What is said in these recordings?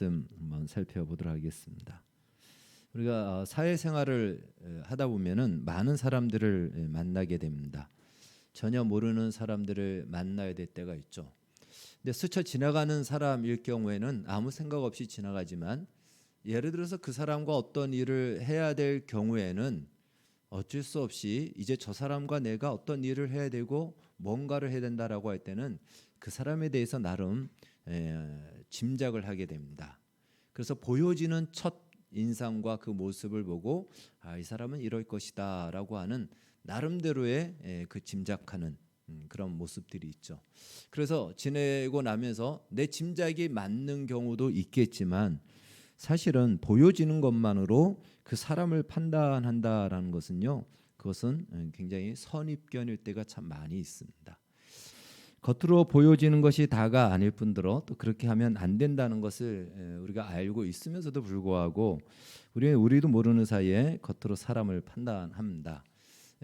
말씀 한번 살펴보도록 하겠습니다. 우리가 사회생활을 하다 보면은 많은 사람들을 만나게 됩니다. 전혀 모르는 사람들을 만나야 될 때가 있죠. 근데 스쳐 지나가는 사람일 경우에는 아무 생각 없이 지나가지만, 예를 들어서 그 사람과 어떤 일을 해야 될 경우에는 어쩔 수 없이 이제 저 사람과 내가 어떤 일을 해야 되고 뭔가를 해야 된다라고 할 때는 그 사람에 대해서 나름 짐작을 하게 됩니다. 그래서 보여지는 첫 인상과 그 모습을 보고 이 사람은 이럴 것이다 라고 하는 나름대로의 그 짐작하는 그런 모습들이 있죠. 그래서 지내고 나면서 내 짐작이 맞는 경우도 있겠지만, 사실은 보여지는 것만으로 그 사람을 판단한다라는 것은요, 그것은 굉장히 선입견일 때가 참 많이 있습니다. 겉으로 보여지는 것이 다가 아닐 뿐더러 또 그렇게 하면 안 된다는 것을 우리가 알고 있으면서도 불구하고 우리도 모르는 사이에 겉으로 사람을 판단합니다.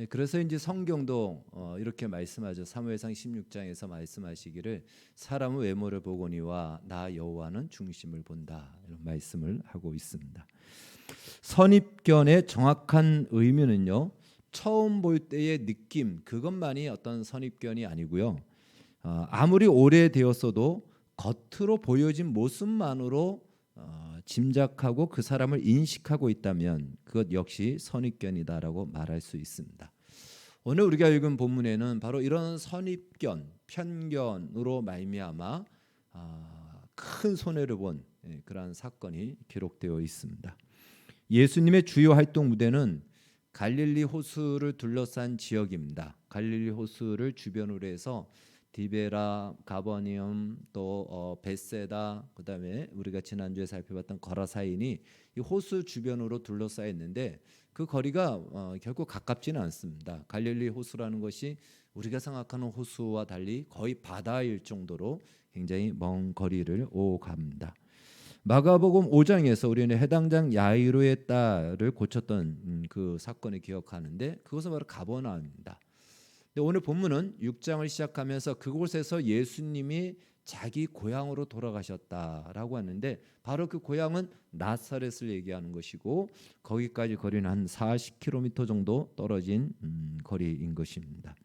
그래서 이제 성경도 이렇게 말씀하죠. 사무엘상 16장에서 말씀하시기를 사람은 외모를 보거니와 나 여호와는 중심을 본다, 이런 말씀을 하고 있습니다. 선입견의 정확한 의미는요, 처음 볼 때의 느낌, 그것만이 어떤 선입견이 아니고요, 아무리 오래되었어도 겉으로 보여진 모습만으로 짐작하고 그 사람을 인식하고 있다면 그것 역시 선입견이다라고 말할 수 있습니다. 오늘 우리가 읽은 본문에는 바로 이런 선입견, 편견으로 말미암아 큰 손해를 본 그러한 사건이 기록되어 있습니다. 예수님의 주요 활동 무대는 갈릴리 호수를 둘러싼 지역입니다. 갈릴리 호수를 주변으로 해서 디베라, 가버니움, 또 벳세다, 그다음에 우리가 지난주에 살펴봤던 거라사인이 이 호수 주변으로 둘러싸여 있는데, 그 거리가 결코 가깝지는 않습니다. 갈릴리 호수라는 것이 우리가 생각하는 호수와 달리 거의 바다일 정도로 굉장히 먼 거리를 오갑니다. 마가복음 5장에서 우리는 해당장 야이로의 딸을 고쳤던 그 사건을 기억하는데, 그것은 바로 가버나움입니다. 오늘 본문은 6장을 시작하면서 그곳에서 예수님이 자기 고향으로 돌아가셨다라고 하는데, 바로 그 고향은 나사렛을 얘기하는 것이고, 거기까지 거리는 한 40km 정도 떨어진 거리인 것입니다.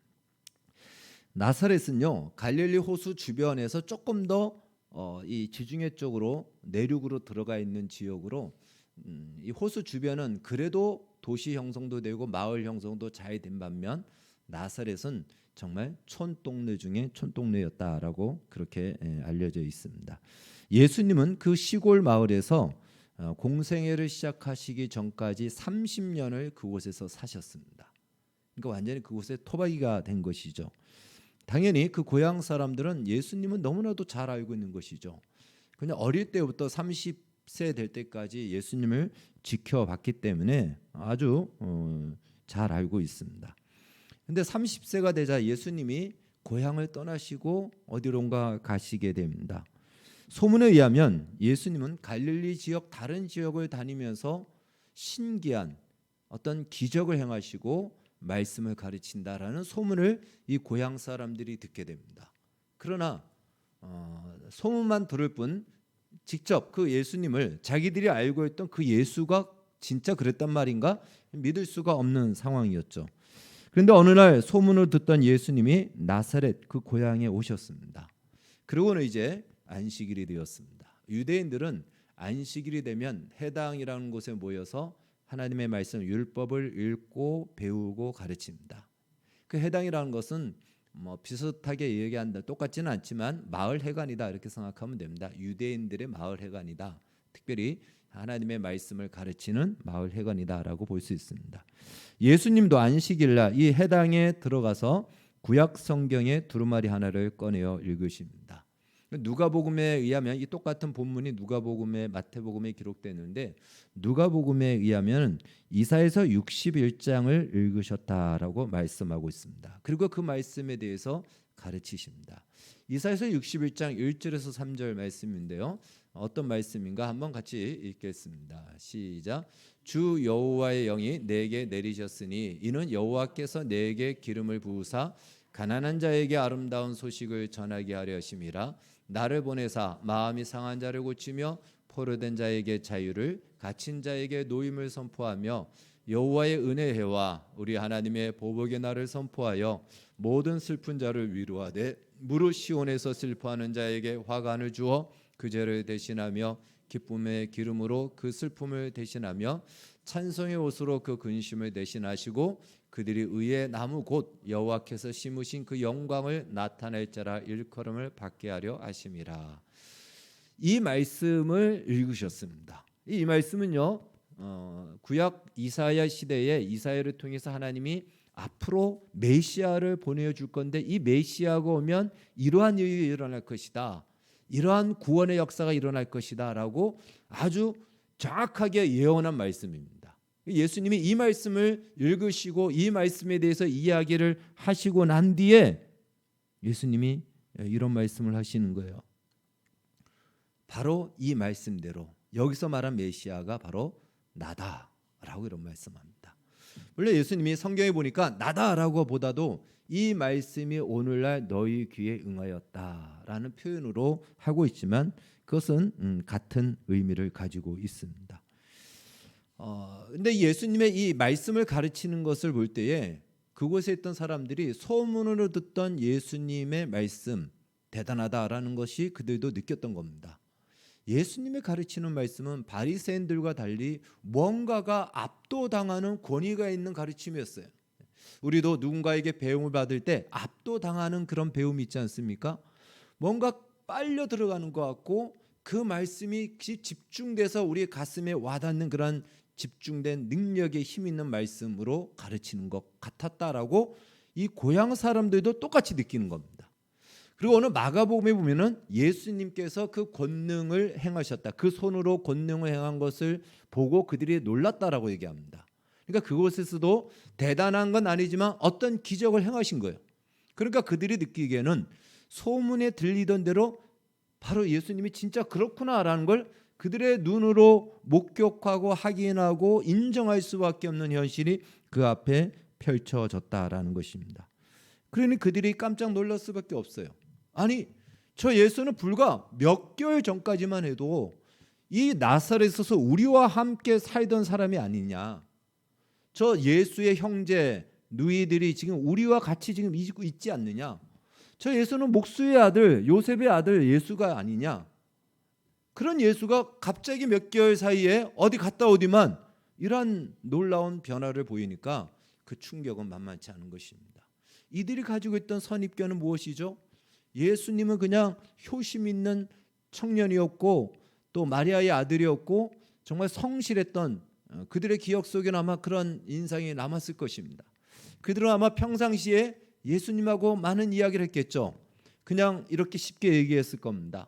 나사렛은요, 갈릴리 호수 주변에서 조금 더 이 지중해 쪽으로 내륙으로 들어가 있는 지역으로, 이 호수 주변은 그래도 도시 형성도 되고 마을 형성도 잘 된 반면, 나사렛은 정말 촌동네 중에 촌동네였다라고 그렇게 알려져 있습니다. 예수님은 그 시골 마을에서 공생애를 시작하시기 전까지 30년을 그곳에서 사셨습니다. 그러니까 완전히 그곳에 토박이가 된 것이죠. 당연히 그 고향 사람들은 예수님은 너무나도 잘 알고 있는 것이죠. 그냥 어릴 때부터 30세 될 때까지 예수님을 지켜봤기 때문에 아주 잘 알고 있습니다. 근데 30세가 되자 예수님이 고향을 떠나시고 어디론가 가시게 됩니다. 소문에 의하면 예수님은 갈릴리 지역 다른 지역을 다니면서 신기한 어떤 기적을 행하시고 말씀을 가르친다라는 소문을 이 고향 사람들이 듣게 됩니다. 그러나 소문만 들을 뿐 직접 그 예수님을, 자기들이 알고 있던 그 예수가 진짜 그랬단 말인가 믿을 수가 없는 상황이었죠. 그런데 어느 날 소문을 듣던 예수님이 나사렛 그 고향에 오셨습니다. 그러고는 이제 안식일이 되었습니다. 유대인들은 안식일이 되면 해당이라는 곳에 모여서 하나님의 말씀 율법을 읽고 배우고 가르칩니다. 그 해당이라는 것은 비슷하게 얘기한다, 똑같지는 않지만 마을 회관이다 이렇게 생각하면 됩니다. 유대인들의 마을 회관이다, 특별히 하나님의 말씀을 가르치는 마을 회관이다라고 볼 수 있습니다. 예수님도 안식일날 이 해당에 들어가서 구약 성경의 두루마리 하나를 꺼내어 읽으십니다. 누가복음에 의하면 이 똑같은 본문이 누가복음에, 마태복음에 기록되는데, 누가복음에 의하면 이사야서 61장을 읽으셨다라고 말씀하고 있습니다. 그리고 그 말씀에 대해서 가르치십니다. 이사야서 61장 1절에서 3절 말씀인데요, 어떤 말씀인가 한번 같이 읽겠습니다. 시작. 주 여호와의 영이 내게 내리셨으니 이는 여호와께서 내게 기름을 부으사 가난한 자에게 아름다운 소식을 전하게 하려 하심이라. 나를 보내사 마음이 상한 자를 고치며 포로된 자에게 자유를, 갇힌 자에게 노임을 선포하며 여호와의 은혜해와 우리 하나님의 보복의 날을 선포하여 모든 슬픈 자를 위로하되 무릇 시온에서 슬퍼하는 자에게 화관을 주어 그 죄를 대신하며 기쁨의 기름으로 그 슬픔을 대신하며 찬송의 옷으로 그 근심을 대신하시고 그들이 의의 나무 곧 여호와께서 심으신 그 영광을 나타낼 자라 일컬음을 받게 하려 하심이라. 이 말씀을 읽으셨습니다. 이 말씀은요, 구약 이사야 시대에 이사야를 통해서 하나님이 앞으로 메시아를 보내줄 건데 이 메시아가 오면 이러한 일이 일어날 것이다, 이러한 구원의 역사가 일어날 것이다 라고 아주 정확하게 예언한 말씀입니다. 예수님이 이 말씀을 읽으시고 이 말씀에 대해서 이야기를 하시고 난 뒤에 예수님이 이런 말씀을 하시는 거예요. 바로 이 말씀대로 여기서 말한 메시아가 바로 나다라고 이런 말씀합니다. 원래 예수님이 성경에 보니까 나다라고 보다도 이 말씀이 오늘날 너희 귀에 응하였다라는 표현으로 하고 있지만 그것은 같은 의미를 가지고 있습니다. 근데 예수님의 이 말씀을 가르치는 것을 볼 때에 그곳에 있던 사람들이 소문으로 듣던 예수님의 말씀 대단하다라는 것이 그들도 느꼈던 겁니다. 예수님의 가르치는 말씀은 바리새인들과 달리 뭔가가 압도당하는 권위가 있는 가르침이었어요. 우리도 누군가에게 배움을 받을 때 압도당하는 그런 배움이 있지 않습니까? 뭔가 빨려 들어가는 것 같고 그 말씀이 집중돼서 우리 가슴에 와닿는 그런 집중된 능력의 힘 있는 말씀으로 가르치는 것 같았다라고 이 고향 사람들도 똑같이 느끼는 겁니다. 그리고 오늘 마가복음에 보면은 예수님께서 그 권능을 행하셨다, 그 손으로 권능을 행한 것을 보고 그들이 놀랐다라고 얘기합니다. 그러니까 그곳에서도 대단한 건 아니지만 어떤 기적을 행하신 거예요. 그러니까 그들이 느끼기에는 소문에 들리던 대로 바로 예수님이 진짜 그렇구나라는 걸 그들의 눈으로 목격하고 확인하고 인정할 수밖에 없는 현실이 그 앞에 펼쳐졌다라는 것입니다. 그러니 그들이 깜짝 놀랄 수밖에 없어요. 아니, 저 예수는 불과 몇 개월 전까지만 해도 이 나사렛에서 우리와 함께 살던 사람이 아니냐. 저 예수의 형제 누이들이 지금 우리와 같이 지금 있지 않느냐. 저 예수는 목수의 아들 요셉의 아들 예수가 아니냐. 그런 예수가 갑자기 몇 개월 사이에 어디 갔다 오디만 이러한 놀라운 변화를 보이니까 그 충격은 만만치 않은 것입니다. 이들이 가지고 있던 선입견은 무엇이죠? 예수님은 그냥 효심 있는 청년이었고 또 마리아의 아들이었고 정말 성실했던, 그들의 기억 속에는 아마 그런 인상이 남았을 것입니다. 그들은 아마 평상시에 예수님하고 많은 이야기를 했겠죠. 그냥 이렇게 쉽게 얘기했을 겁니다.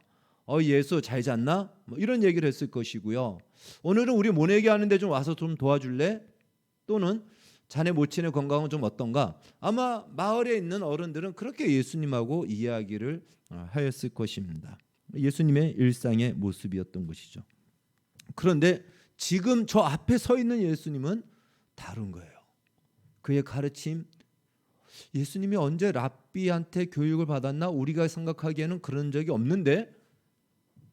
예수 잘 잤나? 뭐 이런 얘기를 했을 것이고요. 오늘은 우리 모내기 하는데 좀 와서 좀 도와줄래? 또는 자네 모친의 건강은 좀 어떤가? 아마 마을에 있는 어른들은 그렇게 예수님하고 이야기를 하였을 것입니다. 예수님의 일상의 모습이었던 것이죠. 그런데 지금 저 앞에 서 있는 예수님은 다른 거예요. 그의 가르침, 예수님이 언제 랍비한테 교육을 받았나? 우리가 생각하기에는 그런 적이 없는데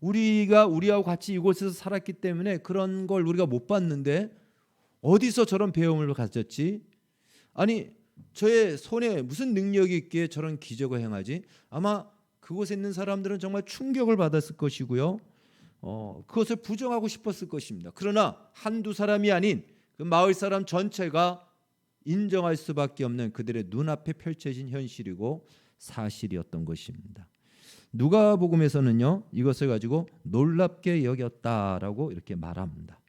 우리하고 같이 이곳에서 살았기 때문에 그런 걸 우리가 못 봤는데 어디서 저런 배움을 가졌지? 아니, 저의 손에 무슨 능력이 있기에 저런 기적을 행하지? 아마 그곳에 있는 사람들은 정말 충격을 받았을 것이고요. 그것을 부정하고 싶었을 것입니다. 그러나 한두 사람이 아닌 그 마을 사람 전체가 인정할 수밖에 없는 그들의 눈앞에 펼쳐진 현실이고 사실이었던 것입니다. 누가복음에서는요, 이것을 가지고 놀랍게 여겼다라고 이렇게 말합니다.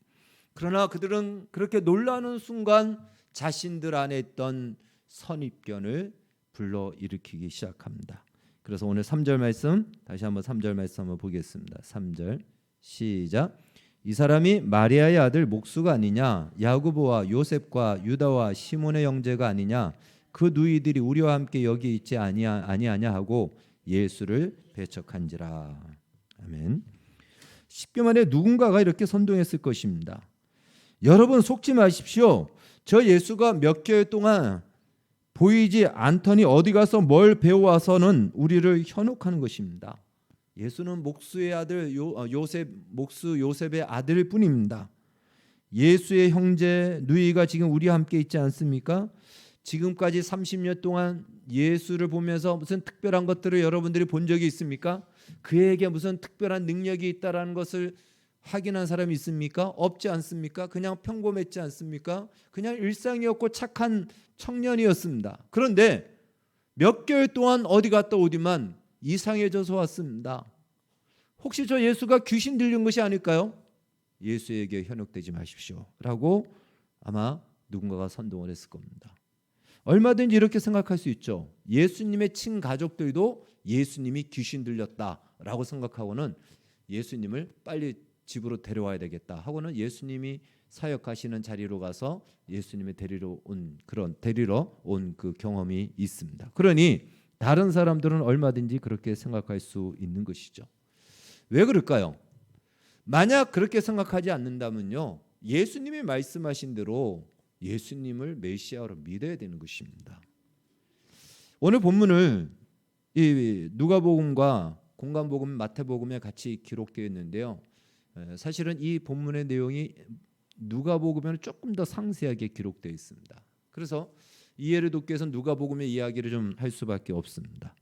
그러나 그들은 그렇게 놀라는 순간 자신들 안에 있던 선입견을 불러일으키기 시작합니다. 그래서 오늘 3절 말씀, 다시 한번 3절 말씀 한번 보겠습니다. 3절 시작. 이 사람이 마리아의 아들 목수가 아니냐? 야고보와 요셉과 유다와 시몬의 형제가 아니냐? 그 누이들이 우리와 함께 여기 있지 아니하냐 하고 예수를 배척한지라. 아멘. 쉽게 말해 누군가가 이렇게 선동했을 것입니다. 여러분 속지 마십시오. 저 예수가 몇 개월 동안 보이지 않더니 어디 가서 뭘 배워와서는 우리를 현혹하는 것입니다. 예수는 목수의 아들 목수 요셉의 아들일 뿐입니다. 예수의 형제 누이가 지금 우리와 함께 있지 않습니까? 지금까지 30년 동안 예수를 보면서 무슨 특별한 것들을 여러분들이 본 적이 있습니까? 그에게 무슨 특별한 능력이 있다라는 것을 확인한 사람이 있습니까? 없지 않습니까? 그냥 평범했지 않습니까? 그냥 일상이었고 착한 청년이었습니다. 그런데 몇 개월 동안 어디 갔다 오디만 이상해져서 왔습니다. 혹시 저 예수가 귀신 들린 것이 아닐까요? 예수에게 현혹되지 마십시오 라고 아마 누군가가 선동을 했을 겁니다. 얼마든지 이렇게 생각할 수 있죠. 예수님의 친가족들도 예수님이 귀신 들렸다라고 생각하고는 예수님을 빨리 집으로 데려와야 되겠다 하고는 예수님이 사역하시는 자리로 가서 예수님을 데리러 온 그 경험이 있습니다. 그러니 다른 사람들은 얼마든지 그렇게 생각할 수 있는 것이죠. 왜 그럴까요? 만약 그렇게 생각하지 않는다면요, 예수님이 말씀하신 대로 예수님을 메시아로 믿어야 되는 것입니다. 오늘 본문을 이 누가복음과 공관복음, 마태복음에 같이 기록되어 있는데요. 사실은 이 본문의 내용이 누가복음에는 조금 더 상세하게 기록되어 있습니다. 그래서 이해를 돕기 위해서 누가복음의 이야기를 좀 할 수밖에 없습니다.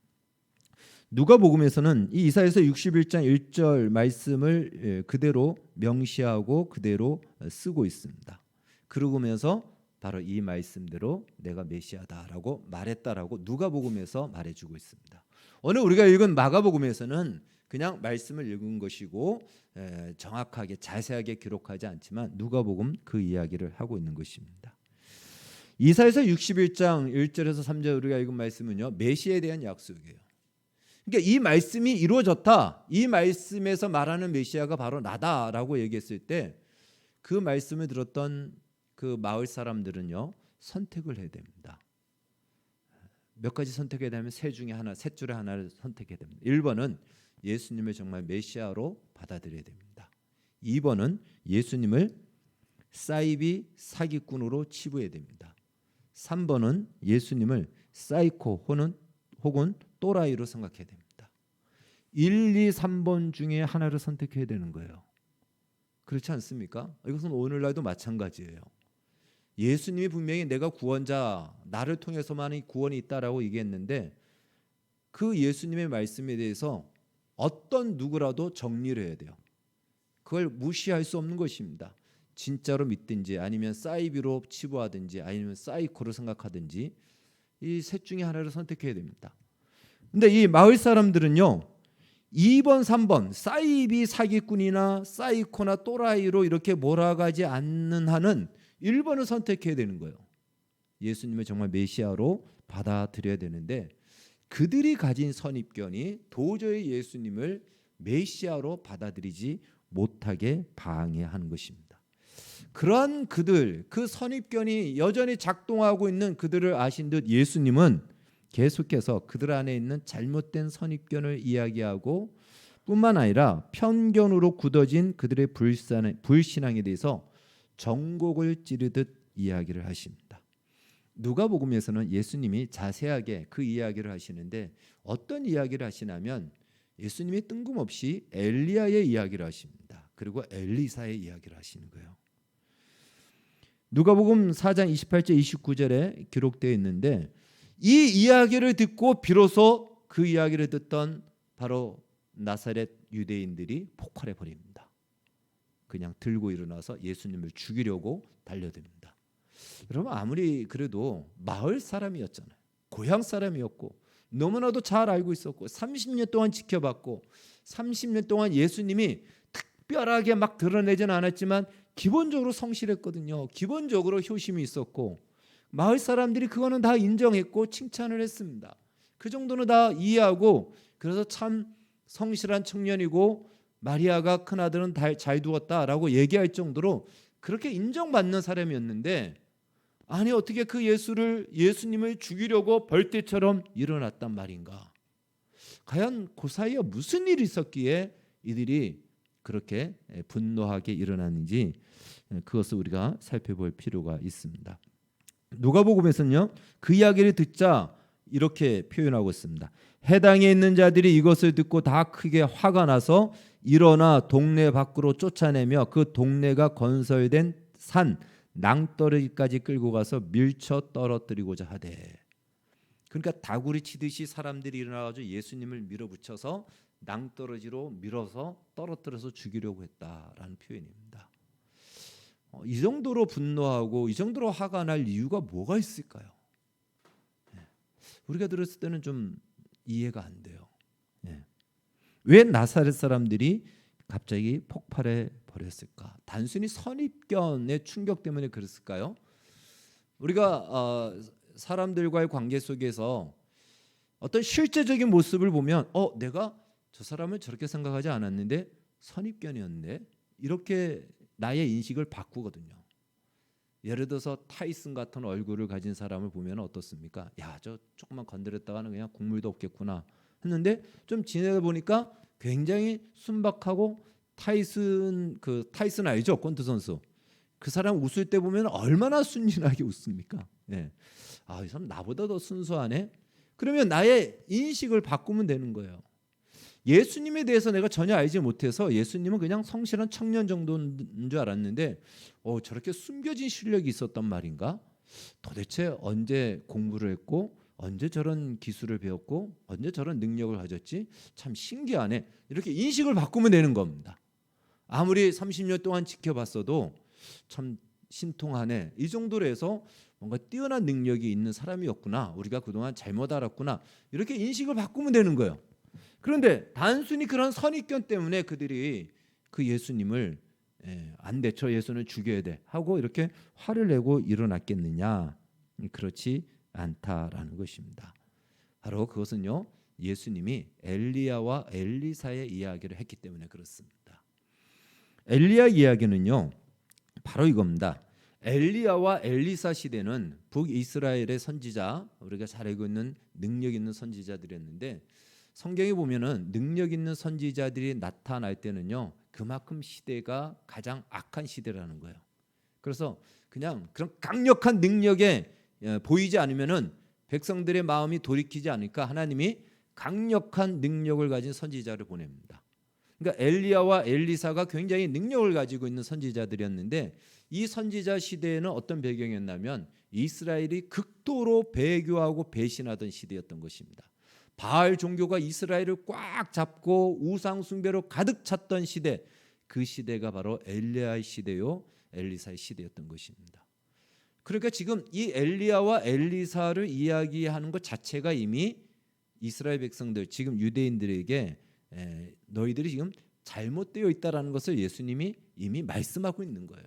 누가복음에서는 이 이사야서 61장 1절 말씀을 그대로 명시하고 그대로 쓰고 있습니다. 그러면서 바로 이 말씀대로 내가 메시아다라고 말했다라고 누가복음에서 말해주고 있습니다. 오늘 우리가 읽은 마가복음에서는 그냥 말씀을 읽은 것이고 정확하게 자세하게 기록하지 않지만 누가복음 그 이야기를 하고 있는 것입니다. 이사야서 61장 1절에서 3절 우리가 읽은 말씀은요, 메시아에 대한 약속이에요. 그러니까 이 말씀이 이루어졌다, 이 말씀에서 말하는 메시아가 바로 나다라고 얘기했을 때 그 말씀을 들었던 그 마을 사람들은요, 선택을 해야 됩니다. 몇 가지 선택해야 되면 셋 줄에 하나를 선택해야 됩니다. 1번은 예수님을 정말 메시아로 받아들여야 됩니다. 2번은 예수님을 사이비 사기꾼으로 치부해야 됩니다. 3번은 예수님을 사이코 혹은 또라이로 생각해야 됩니다. 1, 2, 3번 중에 하나를 선택해야 되는 거예요. 그렇지 않습니까? 이것은 오늘날도 마찬가지예요. 예수님이 분명히 내가 구원자, 나를 통해서만 구원이 있다라고 얘기했는데 그 예수님의 말씀에 대해서 어떤 누구라도 정리를 해야 돼요. 그걸 무시할 수 없는 것입니다. 진짜로 믿든지 아니면 사이비로 치부하든지 아니면 사이코로 생각하든지 이 셋 중에 하나를 선택해야 됩니다. 근데 이 마을 사람들은요, 2번, 3번 사이비 사기꾼이나 사이코나 또라이로 이렇게 몰아가지 않는 한은 1번을 선택해야 되는 거예요. 예수님을 정말 메시아로 받아들여야 되는데 그들이 가진 선입견이 도저히 예수님을 메시아로 받아들이지 못하게 방해하는 것입니다. 그러한 그 선입견이 여전히 작동하고 있는 그들을 아신 듯 예수님은 계속해서 그들 안에 있는 잘못된 선입견을 이야기하고 뿐만 아니라 편견으로 굳어진 그들의 불신앙에 대해서 정곡을 찌르듯 이야기를 하십니다. 누가복음에서는 예수님이 자세하게 그 이야기를 하시는데 어떤 이야기를 하시냐면 예수님이 뜬금없이 엘리야의 이야기를 하십니다. 그리고 엘리사의 이야기를 하시는 거예요. 누가복음 4장 28절 29절에 기록되어 있는데 이 이야기를 듣고 비로소 그 이야기를 듣던 바로 나사렛 유대인들이 폭발해 버립니다. 그냥 들고 일어나서 예수님을 죽이려고 달려듭니다. 여러분 아무리 그래도 마을 사람이었잖아요. 고향 사람이었고 너무나도 잘 알고 있었고 30년 동안 지켜봤고 30년 동안 예수님이 특별하게 막 드러내지는 않았지만 기본적으로 성실했거든요. 기본적으로 효심이 있었고 마을 사람들이 그거는 다 인정했고 칭찬을 했습니다. 그 정도는 다 이해하고 그래서 참 성실한 청년이고 마리아가 큰아들은 잘 두었다라고 얘기할 정도로 그렇게 인정받는 사람이었는데 아니 어떻게 그 예수님을 죽이려고 벌떼처럼 일어났단 말인가? 과연 그 사이에 무슨 일이 있었기에 이들이 그렇게 분노하게 일어났는지 그것을 우리가 살펴볼 필요가 있습니다. 누가복음에서는요 그 이야기를 듣자 이렇게 표현하고 있습니다. 해당에 있는 자들이 이것을 듣고 다 크게 화가 나서 일어나 동네 밖으로 쫓아내며 그 동네가 건설된 산 낭떠러지까지 끌고 가서 밀쳐 떨어뜨리고자 하되. 그러니까 다구리 치듯이 사람들이 일어나가지고 예수님을 밀어붙여서 낭떠러지로 밀어서 떨어뜨려서 죽이려고 했다라는 표현입니다. 이 정도로 분노하고 이 정도로 화가 날 이유가 뭐가 있을까요? 우리가 들었을 때는 좀 이해가 안 돼요. 왜 나사렛 사람들이 갑자기 폭발해 버렸을까? 단순히 선입견의 충격 때문에 그랬을까요? 우리가 사람들과의 관계 속에서 어떤 실제적인 모습을 보면 내가 저 사람을 저렇게 생각하지 않았는데 선입견이었네, 이렇게 나의 인식을 바꾸거든요. 예를 들어서 타이슨 같은 얼굴을 가진 사람을 보면 어떻습니까? 야, 저 조금만 건드렸다가는 그냥 국물도 없겠구나 했는데 좀 지내다 보니까 굉장히 순박하고 타이슨 알죠? 권투 선수. 그 사람 웃을 때 보면 얼마나 순진하게 웃습니까? 이 사람 나보다 더 순수하네. 그러면 나의 인식을 바꾸면 되는 거예요. 예수님에 대해서 내가 전혀 알지 못해서 예수님은 그냥 성실한 청년 정도인 줄 알았는데 저렇게 숨겨진 실력이 있었단 말인가? 도대체 언제 공부를 했고 언제 저런 기술을 배웠고 언제 저런 능력을 가졌지? 참 신기하네. 이렇게 인식을 바꾸면 되는 겁니다. 아무리 30년 동안 지켜봤어도 참 신통하네, 이 정도로 해서 뭔가 뛰어난 능력이 있는 사람이었구나, 우리가 그동안 잘못 알았구나, 이렇게 인식을 바꾸면 되는 거예요. 그런데 단순히 그런 선입견 때문에 그들이 그 예수님을 안 돼, 저 예수는 죽여야 돼 하고 이렇게 화를 내고 일어났겠느냐? 그렇지 않다라는 것입니다. 바로 그것은요, 예수님이 엘리야와 엘리사의 이야기를 했기 때문에 그렇습니다. 엘리야 이야기는요 바로 이겁니다. 엘리야와 엘리사 시대는 북이스라엘의 선지자, 우리가 잘 알고 있는 능력 있는 선지자들이었는데, 성경에 보면은 능력 있는 선지자들이 나타날 때는요 그만큼 시대가 가장 악한 시대라는 거예요. 그래서 그냥 그런 강력한 능력에 보이지 않으면은 백성들의 마음이 돌이키지 않으니까 하나님이 강력한 능력을 가진 선지자를 보냅니다. 그러니까 엘리야와 엘리사가 굉장히 능력을 가지고 있는 선지자들이었는데, 이 선지자 시대에는 어떤 배경이었냐면 이스라엘이 극도로 배교하고 배신하던 시대였던 것입니다. 바알 종교가 이스라엘을 꽉 잡고 우상 숭배로 가득 찼던 시대, 그 시대가 바로 엘리야의 시대요 엘리사의 시대였던 것입니다. 그러니까 지금 이 엘리야와 엘리사를 이야기하는 것 자체가 이미 이스라엘 백성들, 지금 유대인들에게 너희들이 지금 잘못되어 있다라는 것을 예수님이 이미 말씀하고 있는 거예요.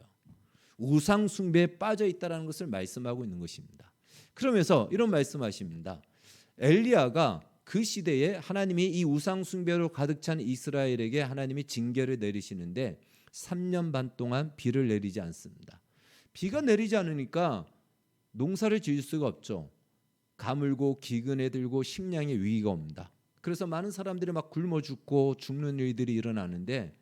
우상 숭배에 빠져 있다라는 것을 말씀하고 있는 것입니다. 그러면서 이런 말씀하십니다. 엘리야가 그 시대에 하나님이 이 우상 숭배로 가득 찬 이스라엘에게 하나님이 징계를 내리시는데 3년 반 동안 비를 내리지 않습니다. 비가 내리지 않으니까 농사를 지을 수가 없죠. 가물고 기근에 들고 식량의 위기가 옵니다. 그래서 많은 사람들이 막 굶어 죽고 죽는 일들이 일어나는데,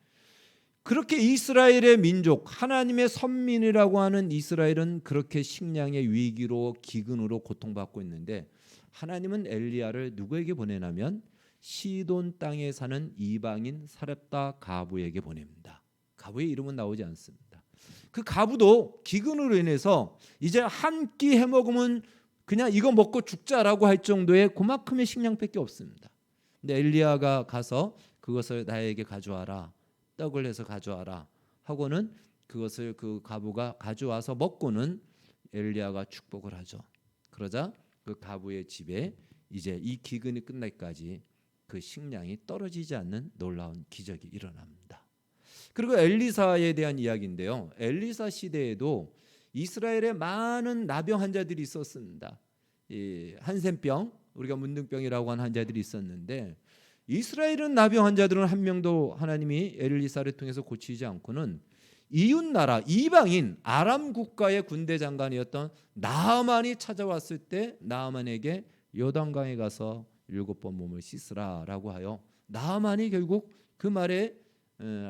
그렇게 이스라엘의 민족, 하나님의 선민이라고 하는 이스라엘은 그렇게 식량의 위기로 기근으로 고통받고 있는데, 하나님은 엘리야를 누구에게 보내냐면 시돈 땅에 사는 이방인 사렙다 가부에게 보냅니다. 가부의 이름은 나오지 않습니다. 그 가부도 기근으로 인해서 이제 한 끼 해먹으면 그냥 이거 먹고 죽자라고 할 정도의 그만큼의 식량밖에 없습니다. 근데 엘리야가 가서 그것을 나에게 가져와라, 떡을 해서 가져와라 하고는 그것을 그 가부가 가져와서 먹고는 엘리야가 축복을 하죠. 그러자 그 가부의 집에 이제 이 기근이 끝날까지 그 식량이 떨어지지 않는 놀라운 기적이 일어납니다. 그리고 엘리사에 대한 이야기인데요. 엘리사 시대에도 이스라엘에 많은 나병 환자들이 있었습니다. 이 한센병, 우리가 문둥병이라고 하는 환자들이 있었는데, 이스라엘은 나병 환자들은 한 명도 하나님이 엘리사를 통해서 고치지 않고는 이웃 나라 이방인 아람 국가의 군대 장관이었던 나아만이 찾아왔을 때 나아만에게 요단강에 가서 7번 몸을 씻으라라고 하여 나아만이 결국 그 말에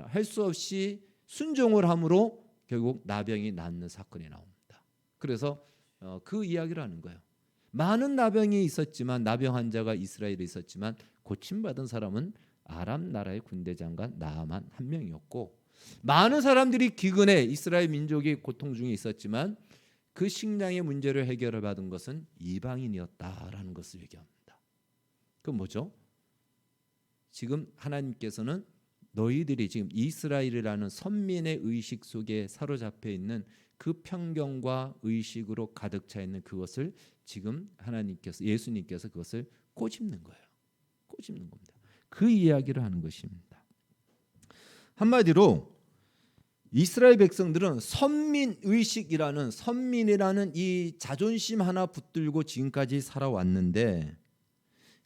할 수 없이 순종을 함으로 결국 나병이 낫는 사건이 나옵니다. 그래서 그 이야기를 하는 거예요. 많은 나병이 있었지만 나병 환자가 이스라엘에 있었지만 고침받은 사람은 아람 나라의 군대 장관 나아만 한 명이었고, 많은 사람들이 기근에 이스라엘 민족이 고통 중에 있었지만 그 식량의 문제를 해결을 받은 것은 이방인이었다라는 것을 얘기합니다. 그건 뭐죠? 지금 하나님께서는 너희들이 지금 이스라엘이라는 선민의 의식 속에 사로잡혀 있는 그 편견과 의식으로 가득 차 있는 그것을 지금 하나님께서, 예수님께서 그것을 꼬집는 거예요. 꼬집는 겁니다. 그 이야기를 하는 것입니다. 한마디로 이스라엘 백성들은 선민이라는 이 자존심 하나 붙들고 지금까지 살아왔는데,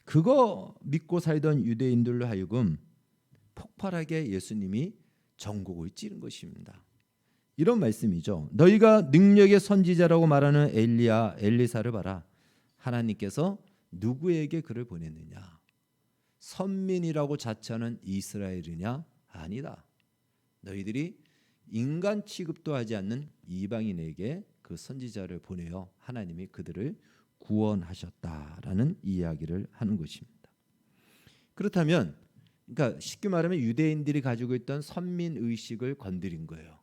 그거 믿고 살던 유대인들로 하여금 폭발하게 예수님이 전곡을 찌른 것입니다. 이런 말씀이죠. 너희가 능력의 선지자라고 말하는 엘리사를 봐라. 하나님께서 누구에게 그를 보냈느냐? 선민이라고 자처하는 이스라엘이냐? 아니다. 너희들이 인간 취급도 하지 않는 이방인에게 그 선지자를 보내어 하나님이 그들을 구원하셨다라는 이야기를 하는 것입니다. 그렇다면, 그러니까 쉽게 말하면 유대인들이 가지고 있던 선민 의식을 건드린 거예요.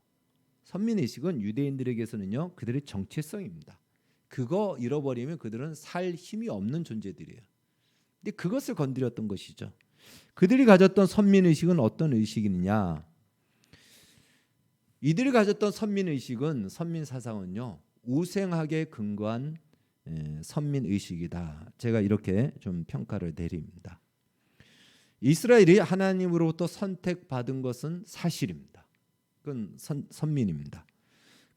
선민 의식은 유대인들에게서는요, 그들의 정체성입니다. 그거 잃어버리면 그들은 살 힘이 없는 존재들이에요. 근데 그것을 건드렸던 것이죠. 그들이 가졌던 선민 의식은 어떤 의식이냐? 이들이 가졌던 선민 의식은, 선민 사상은요, 우생학에 근거한 선민 의식이다. 제가 이렇게 좀 평가를 내립니다. 이스라엘이 하나님으로부터 선택받은 것은 사실입니다. 그건 선민입니다.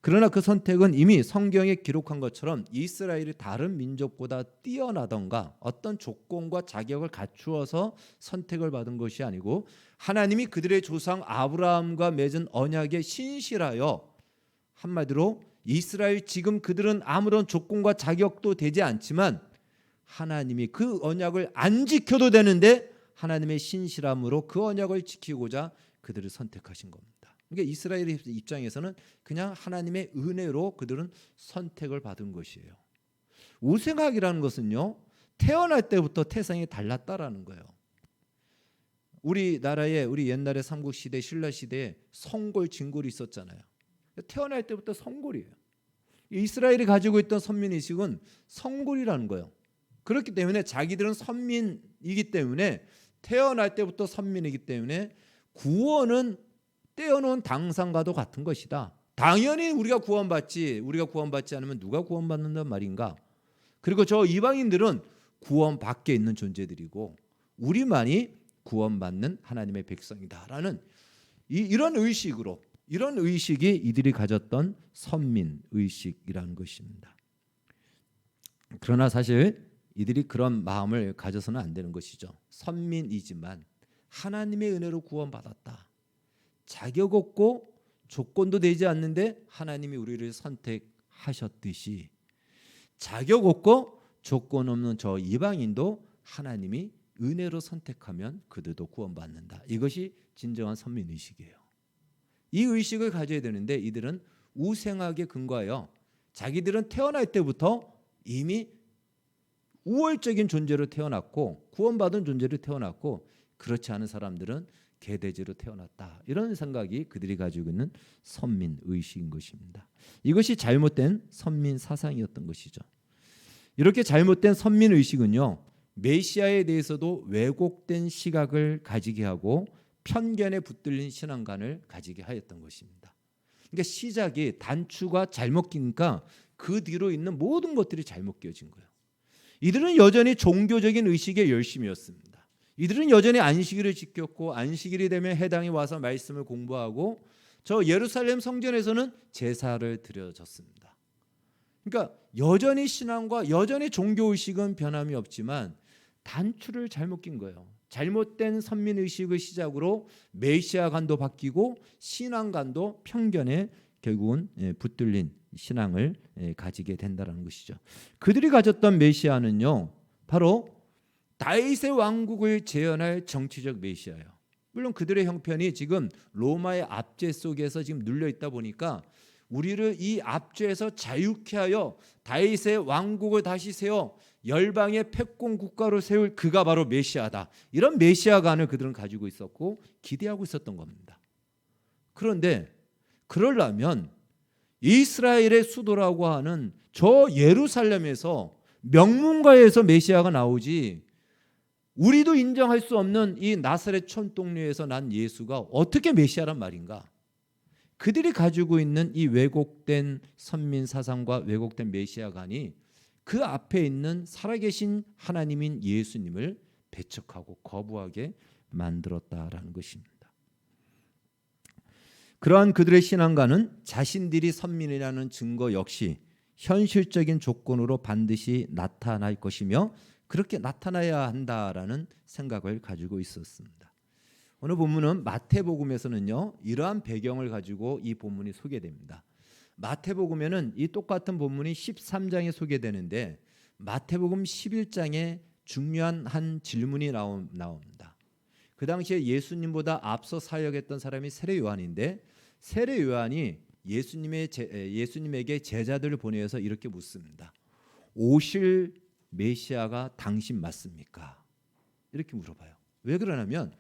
그러나 그 선택은 이미 성경에 기록한 것처럼 이스라엘이 다른 민족보다 뛰어나던가 어떤 조건과 자격을 갖추어서 선택을 받은 것이 아니고, 하나님이 그들의 조상 아브라함과 맺은 언약에 신실하여, 한마디로 이스라엘 지금 그들은 아무런 조건과 자격도 되지 않지만 하나님이 그 언약을 안 지켜도 되는데 하나님의 신실함으로 그 언약을 지키고자 그들을 선택하신 겁니다. 그러니까 이스라엘 입장에서는 그냥 하나님의 은혜로 그들은 선택을 받은 것이에요. 우생학이라는 것은요, 태어날 때부터 태생이 달랐다라는 거예요. 우리나라에, 우리 옛날에 삼국시대, 신라시대에 성골, 진골이 있었잖아요. 태어날 때부터 성골이에요. 이스라엘이 가지고 있던 선민의식은 성골이라는 거예요. 그렇기 때문에 자기들은 선민이기 때문에, 태어날 때부터 선민이기 때문에 구원은 떼어놓은 당상과도 같은 것이다. 당연히 우리가 구원받지 않으면 누가 구원받는단 말인가? 그리고 저 이방인들은 구원 밖에 있는 존재들이고 우리만이 구원받는 하나님의 백성이다라는 이런 의식이 이들이 가졌던 선민 의식이라는 것입니다. 그러나 사실 이들이 그런 마음을 가져서는 안 되는 것이죠. 선민이지만 하나님의 은혜로 구원받았다. 자격 없고 조건도 되지 않는데 하나님이 우리를 선택하셨듯이, 자격 없고 조건 없는 저 이방인도 하나님이 은혜로 선택하면 그들도 구원받는다. 이것이 진정한 선민의식이에요. 이 의식을 가져야 되는데 이들은 우생학에 근거하여 자기들은 태어날 때부터 이미 우월적인 존재로 태어났고 구원받은 존재로 태어났고, 그렇지 않은 사람들은 개돼지로 태어났다. 이런 생각이 그들이 가지고 있는 선민의식인 것입니다. 이것이 잘못된 선민 사상이었던 것이죠. 이렇게 잘못된 선민의식은요, 메시아에 대해서도 왜곡된 시각을 가지게 하고 편견에 붙들린 신앙관을 가지게 하였던 것입니다. 그러니까 시작이 단추가 잘못 끼니까 그 뒤로 있는 모든 것들이 잘못 끼어진 거예요. 이들은 여전히 종교적인 의식에 열심이었습니다. 이들은 여전히 안식일을 지켰고 안식일이 되면 해당이 와서 말씀을 공부하고 저 예루살렘 성전에서는 제사를 드려졌습니다. 그러니까 여전히 신앙과 여전히 종교의식은 변함이 없지만 단추를 잘못 낀 거예요. 잘못된 선민의식을 시작으로 메시아관도 바뀌고 신앙관도 편견에 결국은 붙들린 신앙을 가지게 된다는 것이죠. 그들이 가졌던 메시아는요, 바로 다윗의 왕국을 재현할 정치적 메시아예요. 물론 그들의 형편이 지금 로마의 압제 속에서 지금 눌려 있다 보니까 우리를 이 압제에서 자유케 하여 다윗의 왕국을 다시 세워 열방의 패권 국가로 세울 그가 바로 메시아다. 이런 메시아관을 그들은 가지고 있었고 기대하고 있었던 겁니다. 그런데 그러려면 이스라엘의 수도라고 하는 저 예루살렘에서 명문가에서 메시아가 나오지, 우리도 인정할 수 없는 이 나사렛 촌동네에서 난 예수가 어떻게 메시아란 말인가? 그들이 가지고 있는 이 왜곡된 선민 사상과 왜곡된 메시아관이 그 앞에 있는 살아계신 하나님인 예수님을 배척하고 거부하게 만들었다라는 것입니다. 그러한 그들의 신앙과는 자신들이 선민이라는 증거 역시 현실적인 조건으로 반드시 나타날 것이며 그렇게 나타나야 한다라는 생각을 가지고 있었습니다. 오늘 본문은 마태복음에서는요, 이러한 배경을 가지고 이 본문이 소개됩니다. 마태복음에는 이 똑같은 본문이 13장에 소개되는데 마태복음 11장에 중요한 한 질문이 나옵니다. 그 당시에 예수님보다 앞서 사역했던 사람이 세례 요한인데, 세례 요한이 예수님에게 제자들을 보내서 이렇게 묻습니다. 오실 메시아가 당신 맞습니까? 이렇게 물어봐요. 왜 그러냐면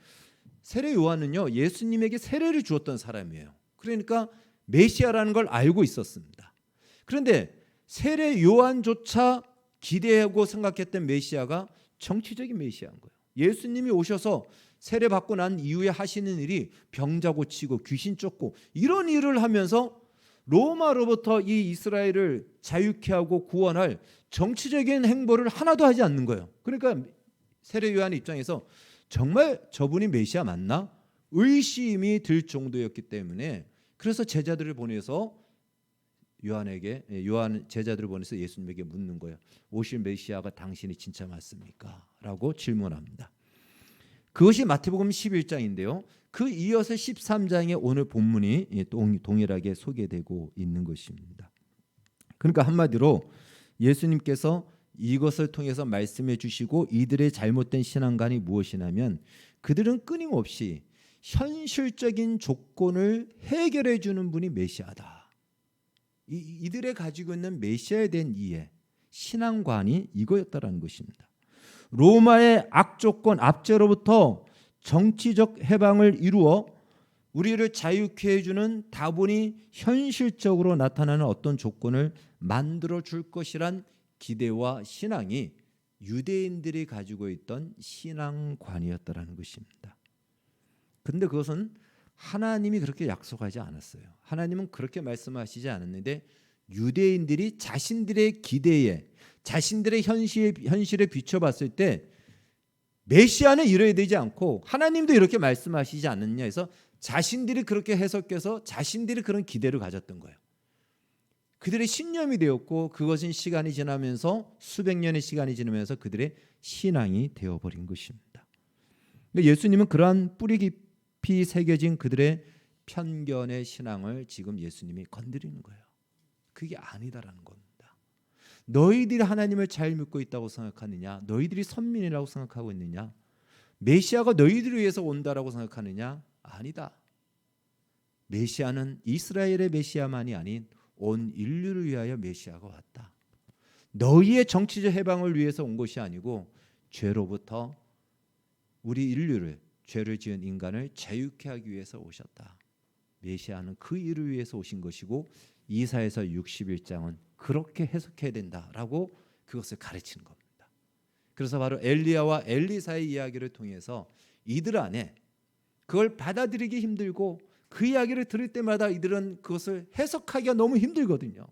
세례 요한은요, 예수님에게 세례를 주었던 사람이에요. 그러니까 메시아라는 걸 알고 있었습니다. 그런데 세례 요한조차 기대하고 생각했던 메시아가 정치적인 메시아인 거예요. 예수님이 오셔서 세례 받고 난 이후에 하시는 일이 병자 고치고 귀신 쫓고 이런 일을 하면서 로마로부터 이 이스라엘을 자유케 하고 구원할 정치적인 행보를 하나도 하지 않는 거예요. 그러니까 세례 요한의 입장에서 정말 저분이 메시아 맞나? 의심이 들 정도였기 때문에 그래서 제자들을 보내서 요한 제자들을 보내서 예수님에게 묻는 거예요. 오실 메시아가 당신이 진짜 맞습니까? 라고 질문합니다. 그것이 마태복음 11장인데요. 그 이어서 13장에 오늘 본문이 동일하게 소개되고 있는 것입니다. 그러니까 한마디로 예수님께서 이것을 통해서 말씀해 주시고 이들의 잘못된 신앙관이 무엇이냐면 그들은 끊임없이 현실적인 조건을 해결해 주는 분이 메시아다. 이들의 가지고 있는 메시아에 대한 이해, 신앙관이 이거였다라는 것입니다. 로마의 악조건 압제로부터 정치적 해방을 이루어 우리를 자유케 해주는 다분히 현실적으로 나타나는 어떤 조건을 만들어 줄 것이란 기대와 신앙이 유대인들이 가지고 있던 신앙관이었다라는 것입니다. 그런데 그것은 하나님이 그렇게 약속하지 않았어요. 하나님은 그렇게 말씀하시지 않았는데 유대인들이 자신들의 기대에 자신들의 현실에 비춰봤을 때 메시아는 이래야 되지 않고 하나님도 이렇게 말씀하시지 않느냐 해서 자신들이 그렇게 해석해서 자신들이 그런 기대를 가졌던 거예요. 그들의 신념이 되었고 그것은 시간이 지나면서 수백 년의 시간이 지나면서 그들의 신앙이 되어버린 것입니다. 예수님은 그러한 뿌리 깊이 새겨진 그들의 편견의 신앙을 지금 예수님이 건드리는 거예요. 그게 아니다라는 겁니다. 너희들이 하나님을 잘 믿고 있다고 생각하느냐? 너희들이 선민이라고 생각하고 있느냐? 메시아가 너희들을 위해서 온다라고 생각하느냐? 아니다. 메시아는 이스라엘의 메시아만이 아닌 온 인류를 위하여 메시아가 왔다. 너희의 정치적 해방을 위해서 온 것이 아니고 죄로부터 우리 인류를, 죄를 지은 인간을 자유케 하기 위해서 오셨다. 메시아는 그 일을 위해서 오신 것이고 이사야서 61장은 그렇게 해석해야 된다라고 그것을 가르치는 겁니다. 그래서 바로 엘리야와 엘리사의 이야기를 통해서 이들 안에 그걸 받아들이기 힘들고 그 이야기를 들을 때마다 이들은 그것을 해석하기가 너무 힘들거든요.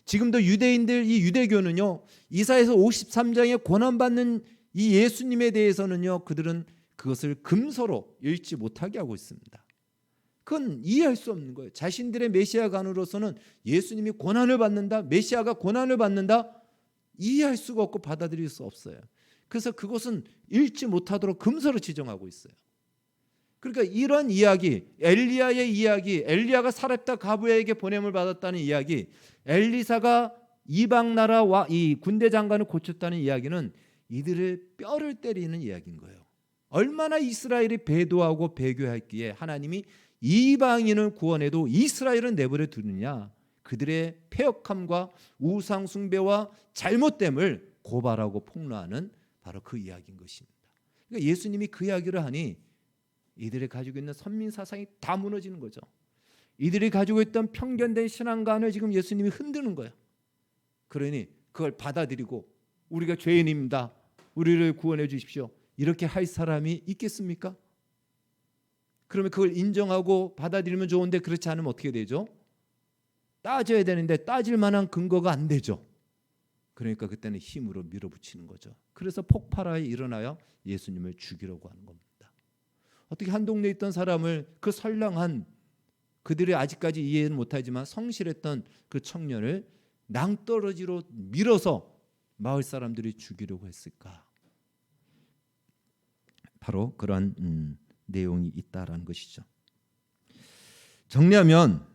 지금도 유대인들, 이 유대교는요, 이사야서 53장에 고난받는 이 예수님에 대해서는요, 그들은 그것을 금서로 읽지 못하게 하고 있습니다. 그건 이해할 수 없는 거예요. 자신들의 메시아관으로서는 예수님이 고난을 받는다, 메시아가 고난을 받는다, 이해할 수가 없고 받아들일 수 없어요. 그래서 그것은 읽지 못하도록 금서로 지정하고 있어요. 그러니까 이런 이야기, 엘리야의 이야기, 엘리야가 사렙다 가부야에게 보냄을 받았다는 이야기, 엘리사가 이방 나라와 이 군대 장관을 고쳤다는 이야기는 이들의 뼈를 때리는 이야기인 거예요. 얼마나 이스라엘이 배도하고 배교했기에 하나님이 이방인을 구원해도 이스라엘은 내버려 두느냐? 그들의 패역함과 우상 숭배와 잘못됨을 고발하고 폭로하는 바로 그 이야기인 것입니다. 그러니까 예수님이 그 이야기를 하니 이들이 가지고 있는 선민 사상이 다 무너지는 거죠. 이들이 가지고 있던 편견된 신앙관을 지금 예수님이 흔드는 거예요. 그러니 그걸 받아들이고 우리가 죄인입니다, 우리를 구원해 주십시오, 이렇게 할 사람이 있겠습니까? 그러면 그걸 인정하고 받아들이면 좋은데 그렇지 않으면 어떻게 되죠? 따져야 되는데 따질 만한 근거가 안 되죠. 그러니까 그때는 힘으로 밀어붙이는 거죠. 그래서 폭발하여 일어나여 예수님을 죽이려고 하는 겁니다. 어떻게 한 동네에 있던 사람을, 그 선량한, 그들이 아직까지 이해는 못하지만 성실했던 그 청년을 낭떠러지로 밀어서 마을 사람들이 죽이려고 했을까? 바로 그런 내용이 있다라는 것이죠. 정리하면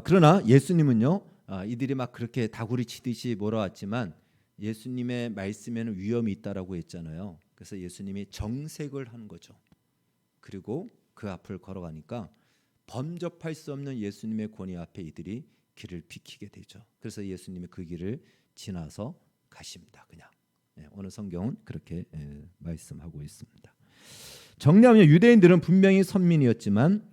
그러나 예수님은요, 이들이 막 그렇게 다구리 치듯이 몰아왔지만 예수님의 말씀에는 위험이 있다라고 했잖아요. 그래서 예수님이 정색을 하는 거죠. 그리고 그 앞을 걸어가니까 범접할 수 없는 예수님의 권위 앞에 이들이 길을 비키게 되죠. 그래서 예수님이 그 길을 지나서 가십니다. 그냥 오늘 성경은 그렇게 말씀하고 있습니다. 정리하면 유대인들은 분명히 선민이었지만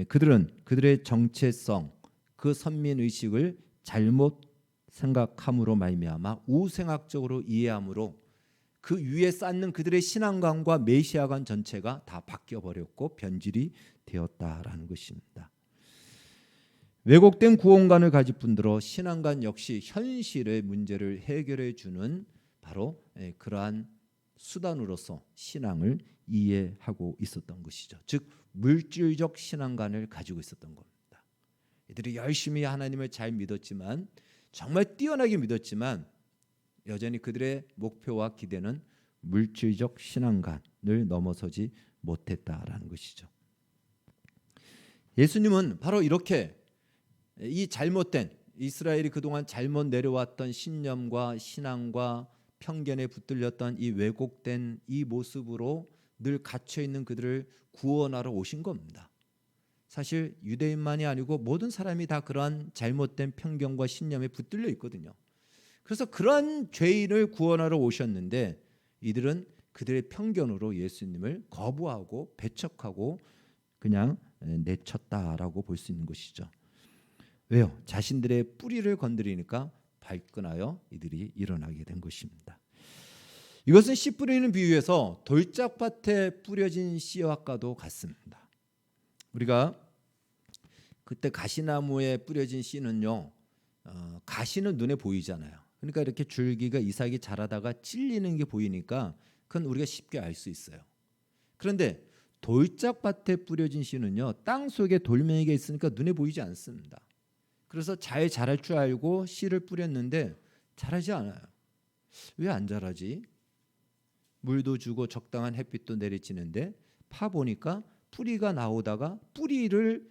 그들은 그들의 정체성, 그 선민 의식을 잘못 생각함으로 말미암아 우생학적으로 이해함으로 그 위에 쌓는 그들의 신앙관과 메시아관 전체가 다 바뀌어 버렸고 변질이 되었다라는 것입니다. 왜곡된 구원관을 가진 분들로 신앙관 역시 현실의 문제를 해결해 주는 바로 그러한 수단으로서 신앙을 이해하고 있었던 것이죠. 즉 물질적 신앙관을 가지고 있었던 겁니다. 이들이 열심히 하나님을 잘 믿었지만, 정말 뛰어나게 믿었지만 여전히 그들의 목표와 기대는 물질적 신앙관을 넘어서지 못했다라는 것이죠. 예수님은 바로 이렇게 이 잘못된, 이스라엘이 그동안 잘못 내려왔던 신념과 신앙과 편견에 붙들렸던 이 왜곡된 이 모습으로 늘 갇혀있는 그들을 구원하러 오신 겁니다. 사실 유대인만이 아니고 모든 사람이 다 그러한 잘못된 편견과 신념에 붙들려 있거든요. 그래서 그러한 죄인을 구원하러 오셨는데 이들은 그들의 편견으로 예수님을 거부하고 배척하고 그냥 내쳤다라고 볼 수 있는 것이죠. 왜요? 자신들의 뿌리를 건드리니까 발끈하여 이들이 일어나게 된 것입니다. 이것은 씨 뿌리는 비유에서 돌짝밭에 뿌려진 씨와과도 같습니다. 우리가 그때 가시나무에 뿌려진 씨는요, 가시는 눈에 보이잖아요. 그러니까 이렇게 줄기가 이삭이 자라다가 찔리는 게 보이니까 그건 우리가 쉽게 알 수 있어요. 그런데 돌짝밭에 뿌려진 씨는요, 땅 속에 돌멩이가 있으니까 눈에 보이지 않습니다. 그래서 잘 자랄 줄 알고 씨를 뿌렸는데 자라지 않아요. 왜 안 자라지? 물도 주고 적당한 햇빛도 내리치는데 파 보니까 뿌리가 나오다가 뿌리를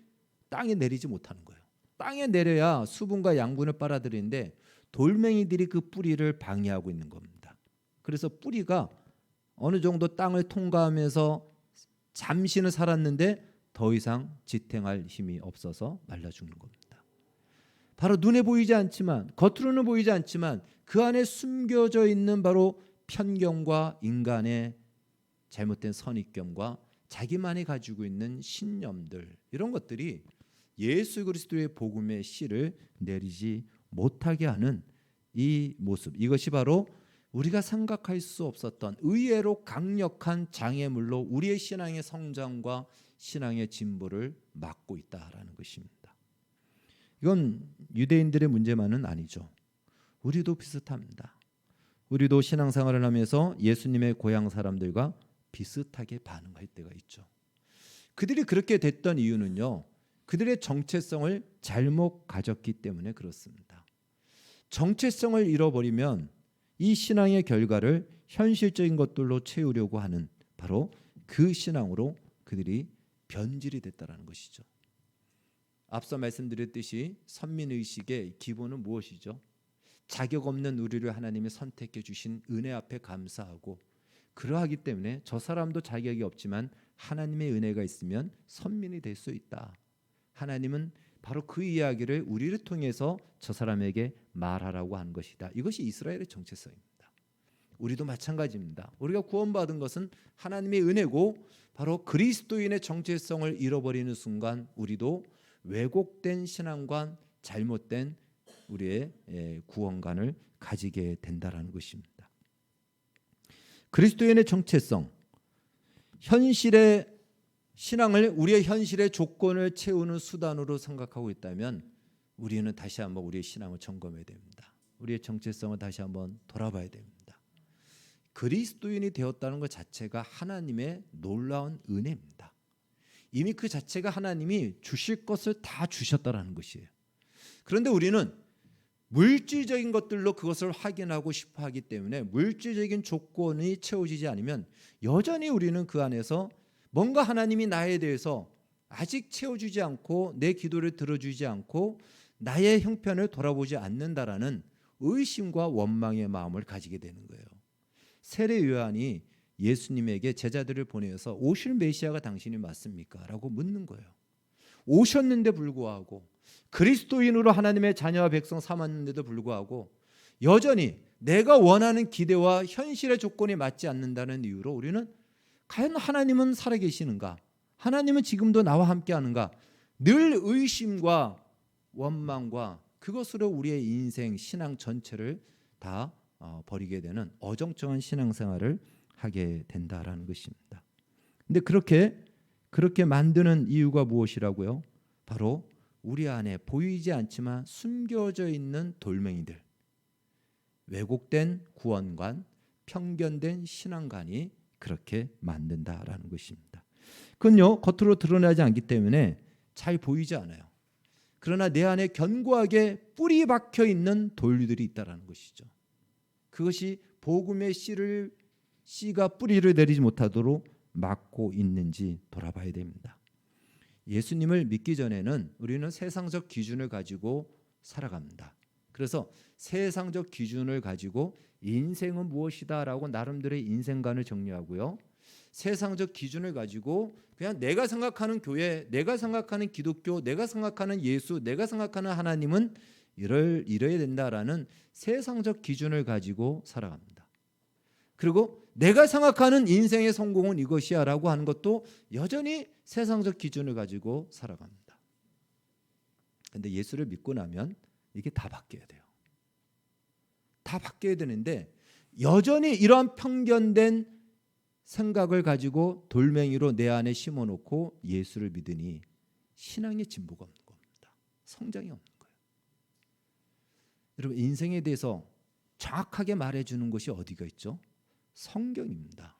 땅에 내리지 못하는 거예요. 땅에 내려야 수분과 양분을 빨아들이는데 돌멩이들이 그 뿌리를 방해하고 있는 겁니다. 그래서 뿌리가 어느 정도 땅을 통과하면서 잠시는 살았는데 더 이상 지탱할 힘이 없어서 말라 죽는 겁니다. 바로 눈에 보이지 않지만, 겉으로는 보이지 않지만 그 안에 숨겨져 있는 바로 편견과 인간의 잘못된 선입견과 자기만이 가지고 있는 신념들, 이런 것들이 예수 그리스도의 복음의 씨를 내리지 못하게 하는 이 모습, 이것이 바로 우리가 생각할 수 없었던 의외로 강력한 장애물로 우리의 신앙의 성장과 신앙의 진보를 막고 있다라는 것입니다. 이건 유대인들의 문제만은 아니죠. 우리도 비슷합니다. 우리도 신앙생활을 하면서 예수님의 고향 사람들과 비슷하게 반응할 때가 있죠. 그들이 그렇게 됐던 이유는요, 그들의 정체성을 잘못 가졌기 때문에 그렇습니다. 정체성을 잃어버리면 이 신앙의 결과를 현실적인 것들로 채우려고 하는 바로 그 신앙으로 그들이 변질이 됐다는 것이죠. 앞서 말씀드렸듯이 선민의식의 기본은 무엇이죠? 자격 없는 우리를 하나님이 선택해 주신 은혜 앞에 감사하고, 그러하기 때문에 저 사람도 자격이 없지만 하나님의 은혜가 있으면 선민이 될 수 있다. 하나님은 바로 그 이야기를 우리를 통해서 저 사람에게 말하라고 한 것이다. 이것이 이스라엘의 정체성입니다. 우리도 마찬가지입니다. 우리가 구원받은 것은 하나님의 은혜고 바로 그리스도인의 정체성을 잃어버리는 순간 우리도 왜곡된 신앙관, 잘못된 우리의 구원관을 가지게 된다라는 것입니다. 그리스도인의 정체성, 현실의 신앙을 우리의 현실의 조건을 채우는 수단으로 생각하고 있다면 우리는 다시 한번 우리의 신앙을 점검해야 됩니다. 우리의 정체성을 다시 한번 돌아봐야 됩니다. 그리스도인이 되었다는 것 자체가 하나님의 놀라운 은혜입니다. 이미 그 자체가 하나님이 주실 것을 다 주셨다라는 것이에요. 그런데 우리는 물질적인 것들로 그것을 확인하고 싶어 하기 때문에 물질적인 조건이 채워지지 않으면 여전히 우리는 그 안에서 뭔가 하나님이 나에 대해서 아직 채워주지 않고 내 기도를 들어주지 않고 나의 형편을 돌아보지 않는다라는 의심과 원망의 마음을 가지게 되는 거예요. 세례 요한이 예수님에게 제자들을 보내서 오실 메시아가 당신이 맞습니까? 라고 묻는 거예요. 오셨는데 불구하고 그리스도인으로 하나님의 자녀와 백성 삼았는데도 불구하고 여전히 내가 원하는 기대와 현실의 조건이 맞지 않는다는 이유로 우리는 과연 하나님은 살아계시는가? 하나님은 지금도 나와 함께하는가? 늘 의심과 원망과 그것으로 우리의 인생, 신앙 전체를 다 버리게 되는 어정쩡한 신앙생활을 하게 된다라는 것입니다. 근데 그렇게 만드는 이유가 무엇이라고요? 바로 우리 안에 보이지 않지만 숨겨져 있는 돌멩이들, 왜곡된 구원관, 편견된 신앙관이 그렇게 만든다라는 것입니다. 그건요, 겉으로 드러나지 않기 때문에 잘 보이지 않아요. 그러나 내 안에 견고하게 뿌리 박혀 있는 돌들이 있다라는 것이죠. 그것이 복음의 씨가 뿌리를 내리지 못하도록 막고 있는지 돌아봐야 됩니다. 예수님을 믿기 전에는 우리는 세상적 기준을 가지고 살아갑니다. 그래서 세상적 기준을 가지고 인생은 무엇이다라고 나름대로의 인생관을 정리하고요. 세상적 기준을 가지고 그냥 내가 생각하는 교회, 내가 생각하는 기독교, 내가 생각하는 예수, 내가 생각하는 하나님은 이래야 된다라는 세상적 기준을 가지고 살아갑니다. 그리고 내가 생각하는 인생의 성공은 이것이야 라고 하는 것도 여전히 세상적 기준을 가지고 살아갑니다. 그런데 예수를 믿고 나면 이게 다 바뀌어야 돼요. 다 바뀌어야 되는데 여전히 이러한 편견된 생각을 가지고 돌멩이로 내 안에 심어놓고 예수를 믿으니 신앙의 진보가 없는 겁니다. 성장이 없는 거예요. 여러분, 인생에 대해서 정확하게 말해주는 것이 어디가 있죠? 성경입니다.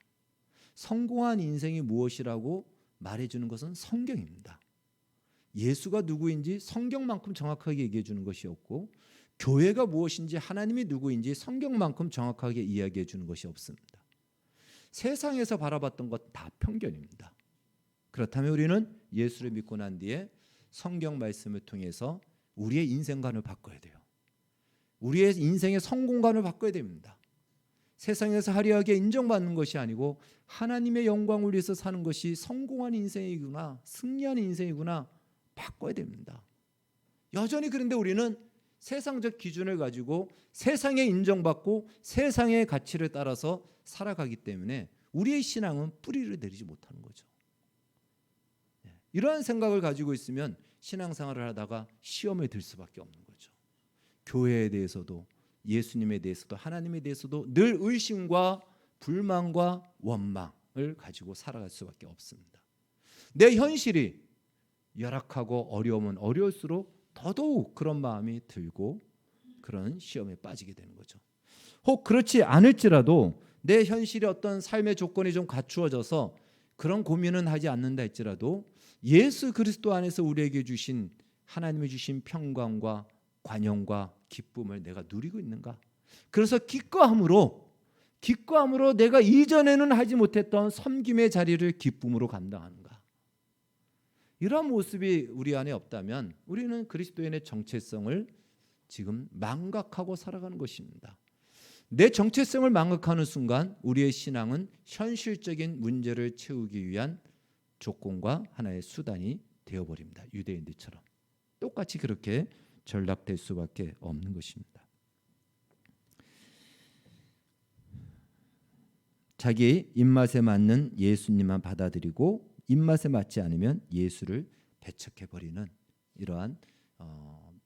성공한 인생이 무엇이라고 말해주는 것은 성경입니다. 예수가 누구인지 성경만큼 정확하게 얘기해 주는 것이 없고, 교회가 무엇인지 하나님이 누구인지 성경만큼 정확하게 이야기해 주는 것이 없습니다. 세상에서 바라봤던 것 다 편견입니다. 그렇다면 우리는 예수를 믿고 난 뒤에 성경 말씀을 통해서 우리의 인생관을 바꿔야 돼요. 우리의 인생의 성공관을 바꿔야 됩니다. 세상에서 화려하게 인정받는 것이 아니고 하나님의 영광을 위해서 사는 것이 성공한 인생이구나, 승리한 인생이구나 바꿔야 됩니다. 여전히 그런데 우리는 세상적 기준을 가지고 세상에 인정받고 세상의 가치를 따라서 살아가기 때문에 우리의 신앙은 뿌리를 내리지 못하는 거죠. 이러한 생각을 가지고 있으면 신앙생활을 하다가 시험에 들 수밖에 없는 거죠. 교회에 대해서도 예수님에 대해서도 하나님에 대해서도 늘 의심과 불만과 원망을 가지고 살아갈 수밖에 없습니다. 내 현실이 열악하고 어려우면 어려울수록 더더욱 그런 마음이 들고 그런 시험에 빠지게 되는 거죠. 혹 그렇지 않을지라도 내 현실의 어떤 삶의 조건이 좀 갖추어져서 그런 고민은 하지 않는다 할지라도 예수 그리스도 안에서 우리에게 주신 하나님이 주신 평강과 관용과 기쁨을 내가 누리고 있는가? 그래서 기꺼함으로 내가 이전에는 하지 못했던 섬김의 자리를 기쁨으로 감당하는가? 이러한 모습이 우리 안에 없다면 우리는 그리스도인의 정체성을 지금 망각하고 살아가는 것입니다. 내 정체성을 망각하는 순간 우리의 신앙은 현실적인 문제를 채우기 위한 조건과 하나의 수단이 되어버립니다. 유대인들처럼 똑같이 그렇게 전락될 수밖에 없는 것입니다. 자기 입맛에 맞는 예수님만 받아들이고 입맛에 맞지 않으면 예수를 배척해버리는 이러한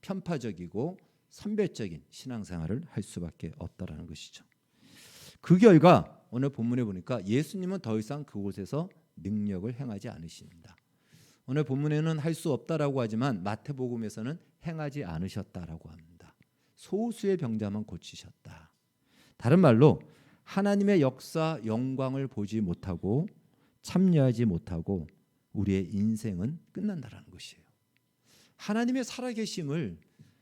편파적이고 선별적인 신앙생활을 할 수밖에 없다라는 것이죠. 그 결과 오늘 본문에 보니까 예수님은 더 이상 그곳에서 능력을 행하지 않으십니다. 오늘 본문에는 할 수 없다라고 하지만 마태복음에서는 행하지 않으셨다라고 합니다. 소수의 병자만 고치셨다. 다른 말로 하나님의 역사 영광을 보지 못하고 참여하지 못하고 우리의 인생은 끝난다라는 것이에요. 하나님의 살아계심을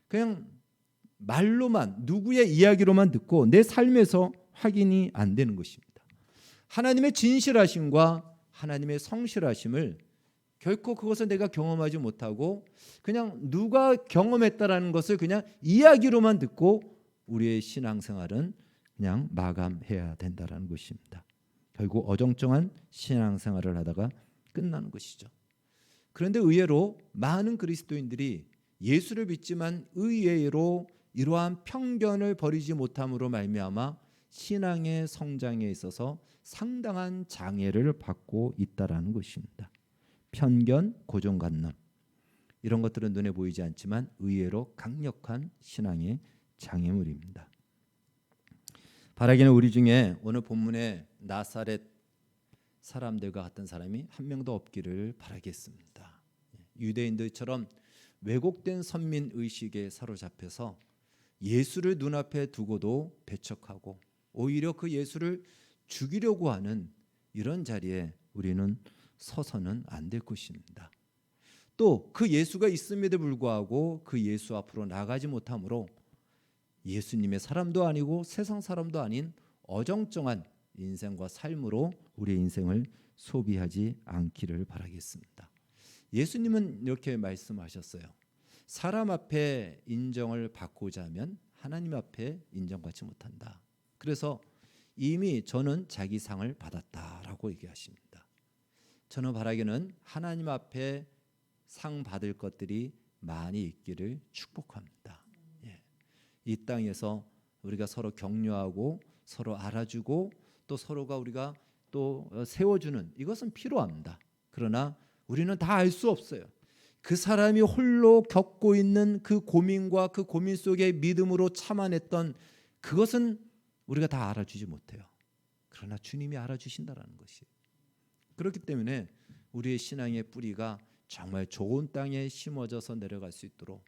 그냥 말로만 누구의 이야기로만 듣고 내 삶에서 확인이 안 되는 것입니다. 하나님의 진실하심과 하나님의 성실하심을 결코 그것을 내가 경험하지 못하고 그냥 누가 경험했다라는 것을 그냥 이야기로만 듣고 우리의 신앙생활은 그냥 마감해야 된다라는 것입니다. 결국 어정쩡한 신앙생활을 하다가 끝나는 것이죠. 그런데 의외로 많은 그리스도인들이 예수를 믿지만 의외로 이러한 편견을 버리지 못함으로 말미암아 신앙의 성장에 있어서 상당한 장애를 받고 있다라는 것입니다. 편견, 고정관념 이런 것들은 눈에 보이지 않지만 의외로 강력한 신앙의 장애물입니다. 바라기는 우리 중에 오늘 본문의 나사렛 사람들과 같은 사람이 한 명도 없기를 바라겠습니다. 유대인들처럼 왜곡된 선민 의식에 사로잡혀서 예수를 눈앞에 두고도 배척하고 오히려 그 예수를 죽이려고 하는 이런 자리에 우리는 서서는 안 될 것입니다. 또 그 예수가 있음에도 불구하고 그 예수 앞으로 나가지 못하므로 예수님의 사람도 아니고 세상 사람도 아닌 어정쩡한 인생과 삶으로 우리의 인생을 소비하지 않기를 바라겠습니다. 예수님은 이렇게 말씀하셨어요. 사람 앞에 인정을 받고자 하면 하나님 앞에 인정받지 못한다. 그래서 이미 저는 자기 상을 받았다라고 얘기하십니다. 저는 바라기는 하나님 앞에 상 받을 것들이 많이 있기를 축복합니다. 이 땅에서 우리가 서로 격려하고 서로 알아주고 또 서로가 우리가 또 세워주는 이것은 필요합니다. 그러나 우리는 다 알 수 없어요. 그 사람이 홀로 겪고 있는 그 고민과 그 고민 속에 믿음으로 참아냈던 그것은 우리가 다 알아주지 못해요. 그러나 주님이 알아주신다라는 것이에요. 그렇기 때문에 우리의 신앙의 뿌리가 정말 좋은 땅에 심어져서 내려갈 수 있도록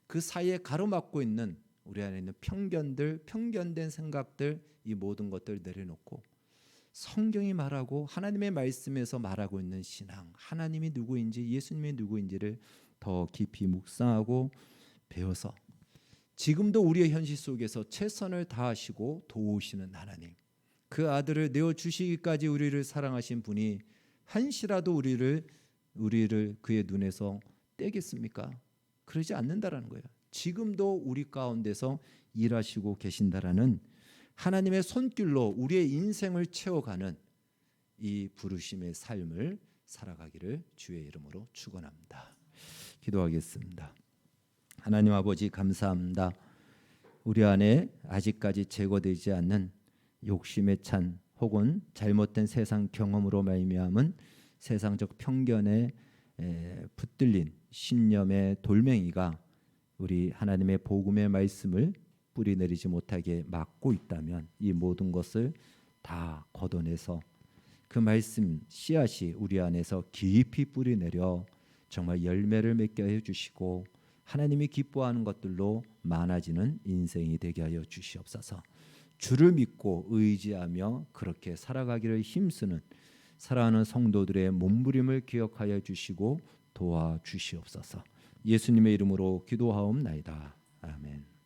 그 사이에 가로막고 있는 우리 안에 있는 편견들, 편견된 생각들 이 모든 것들을 내려놓고 성경이 말하고 하나님의 말씀에서 말하고 있는 신앙, 하나님이 누구인지 예수님이 누구인지를 더 깊이 묵상하고 배워서 지금도 우리의 현실 속에서 최선을 다하시고 도우시는 하나님, 그 아들을 내어주시기까지 우리를 사랑하신 분이 한시라도 우리를 그의 눈에서 떼겠습니까? 그러지 않는다라는 거예요. 지금도 우리 가운데서 일하시고 계신다라는 하나님의 손길로 우리의 인생을 채워가는 이 부르심의 삶을 살아가기를 주의 이름으로 축원합니다. 기도하겠습니다. 하나님 아버지 감사합니다. 우리 안에 아직까지 제거되지 않는 욕심에 찬 혹은 잘못된 세상 경험으로 말미암은 세상적 편견에 붙들린 신념의 돌멩이가 우리 하나님의 복음의 말씀을 뿌리내리지 못하게 막고 있다면 이 모든 것을 다 걷어내서 그 말씀 씨앗이 우리 안에서 깊이 뿌리내려 정말 열매를 맺게 해주시고 하나님이 기뻐하는 것들로 많아지는 인생이 되게 하여 주시옵소서. 주를 믿고 의지하며 그렇게 살아가기를 힘쓰는 사랑하는 성도들의 몸부림을 기억하여 주시고 도와주시옵소서. 예수님의 이름으로 기도하옵나이다. 아멘.